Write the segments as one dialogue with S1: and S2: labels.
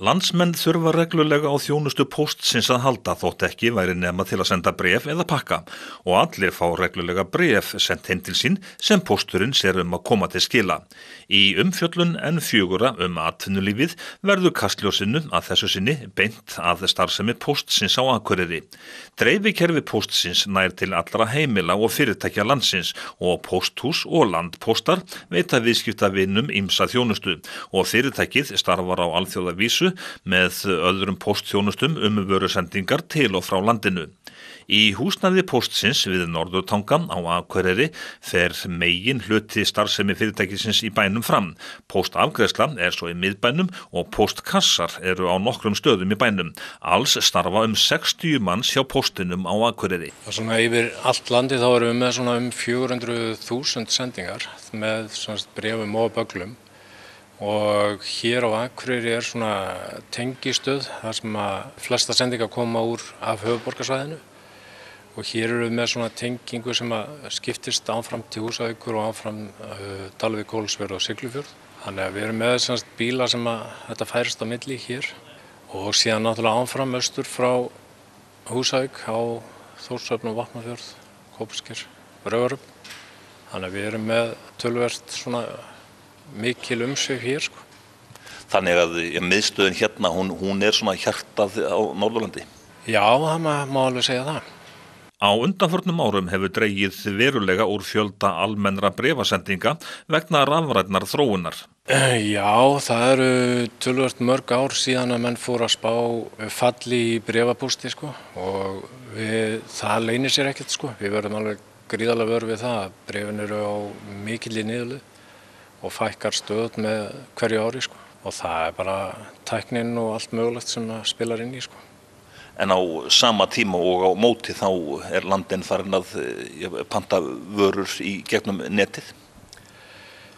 S1: Landsmenn þurfa reglulega á þjónustu póstsins að halda þótt ekki væri nema til að senda bréf eða pakka og allir fá reglulega bréf sent heim til sín sem pósturinn sér að koma til skila. Í umfjöllun N4 atvinnulífið verður kastljósinu að þessu sinni beint að starfsemi póstsins á Akureyri. Dreifikerfi póstsins nær til allra heimila og fyrirtækja landsins og pósthús og landpóstar veita viðskiptavinum ýmsa þjónustu og fyrirtækið starfar á alþjóðavísu með öðrum póstþjónustum vörusendingar til og frá landinu. Í húsnæði póstsins við Norðurtanga á Akureyri fer megin hluti starfsemi fyrirtækisins í bænum fram. Póstafgreiðsla svo í miðbænum og póstkassar eru á nokkrum stöðum í bænum. Alls starfa 60 manns hjá póstinum á Akureyri.
S2: Svona yfir allt landi þá erum við með svona 400.000 sendingar með bréfum og bögglum. Og hér á Akureyri svona tengistöð þar sem að flesta sendingar koma úr af höfuðborgarsvæðinu. Og hér eru við með svona tengingu sem að skiptist áfram til Húsavíkur og áfram Dalvík, Hólsvörð og Siglufjörð. Þannig að við erum með bíla sem að þetta færist á milli hér. Og síðan náttúrulega áfram austur frá Húsavík á Þórshöfn og Vopnafjörð, Kópasker, Raufarhöfn. Þannig að við erum með töluvert svona mikil umsvif hér.
S1: Þannig að miðstöðin hérna, hún svona hjartað á Norðurlandi?
S2: Já, það má alveg segja það.
S1: Á undanförnum árum hefur dregið verulega úr fjölda almennra bréfasendinga vegna rafrænnar þróunar.
S2: Já, það eru töluvert mörg ár síðan að menn fóru að spá falli í bréfapósti og það leynir sér ekkert. Við verðum alveg gríðarlega vör við það að bréfin eru á mikilli niðurleið og fækkar stöðugt með hverju ári. Og það bara tæknin og allt mögulegt sem spilar inn í.
S1: En á sama tíma og á móti þá landinn farin að panta vörur í gegnum netið?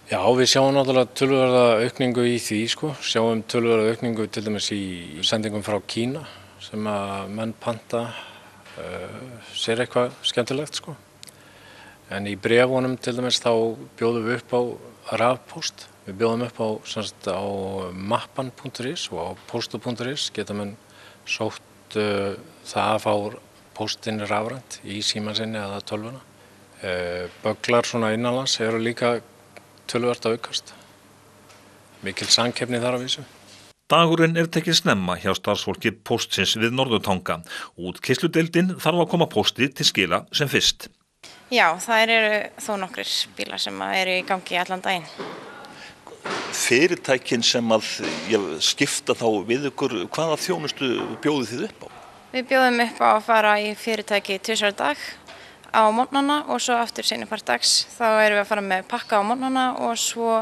S2: Já, við sjáum náttúrulega töluverða aukningu í því, Sjáum töluverða aukningu til dæmis í sendingum frá Kína sem að menn panta sér eitthvað skemmtilegt, En í bréfunum til dæmis þá bjóðum við upp á rafpóst. Við bjóðum upp á mappan.is og á postu.is geta menn sótt það að fá póstinn rafrænt í símann sinni eða tölvuna. Bögglar svona innanlands eru líka töluvert að aukast. Mikil samkeppni þar að vísu.
S1: Dagurinn tekið snemma hjá starfsfólki póstsins við Norðurtanga. Útkeyrsludeild þarf að koma pósti til skila sem fyrst.
S3: Já, það eru þó nokkrir bílar sem eru í gangi allan daginn.
S1: Fyrirtækin sem að skipta þá við ykkur, hvaða þjónustu bjóðið þið upp á?
S3: Við bjóðum upp á að fara í fyrirtæki 2 á dag á morgnana og svo aftur seinni part dags. Þá erum við að fara með pakka á morgnana og svo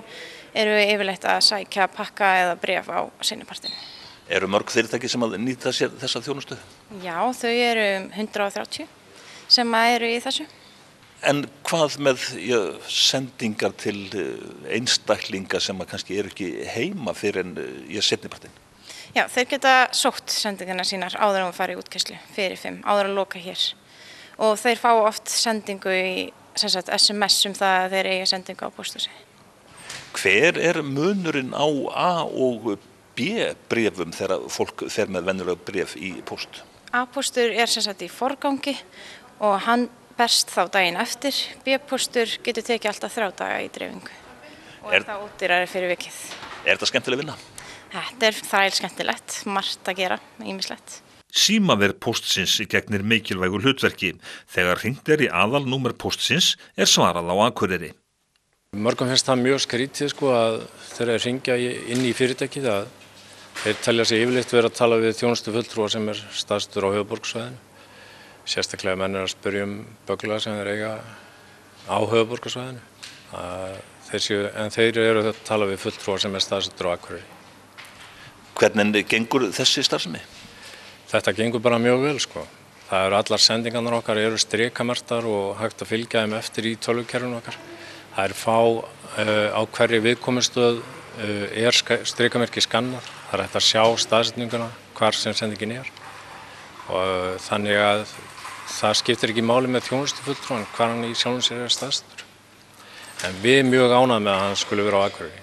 S3: erum við yfirleitt að sækja pakka eða bréf á seinni partinu.
S1: Eru mörg fyrirtæki sem að nýta sér þessa þjónustu?
S3: Já, þau eru 130 sem eru í þessu.
S1: En hvað með sendingar til einstaklinga sem að kannski eru ekki heima fyrir en seinni partinn?
S3: Já, þeir geta sótt sendingarna sínar áður en við fara í útkeyrslu fyrir 5, áður að loka hér. Og þeir fá oft sendingu í SMS það að þeir eigi sendingu á pósthúsi.
S1: Hver munurinn á A- og B-bréfum þegar fólk fer með venjulega bréf í póst?
S3: A-póstur í forgangi og hann berst þá daginn eftir. B-póstur getur tekið alltaf 3 daga í dreifingu og það ódýrari fyrir vikið.
S1: Þetta skemmtileg vinna?
S3: Þetta þræl skemmtilegt, margt að gera, ýmislegt.
S1: Símaver póstsins gegnir mikilvægu hlutverki. Þegar hringt í aðalnúmer póstsins svarað á Akureyri.
S2: Mörgum finnst það mjög skrítið að þegar þeir hringja inn í fyrirtækið að þeir telja sig yfirleitt vera að tala við þjónustufulltrúa sem staðstur á höfuðborgarsvæðinu. Sérstaklega menn að spyrja böggla sem þeir eiga á höfuðborgarsvæðinu. En þeir eru að tala við fulltrúa sem staðsettur á Akureyri.
S1: Hvernig gengur þessi starfsemi?
S2: Þetta gengur bara mjög vel. Það eru allar sendingarnar okkar eru strikamerktar og hægt að fylgja þeim eftir í tölvukerfinu okkar. Það er fá á hverri viðkomustöð strikamerki skannað. Það er hægt að sjá staðsetninguna hvar sem sendingin og þannig að það skiptir ekki máli með þjónustufulltrúan hvar hann í sjálfum sér staðsettur. En við erum mjög ánægð með að hann skuli vera á Akureyri.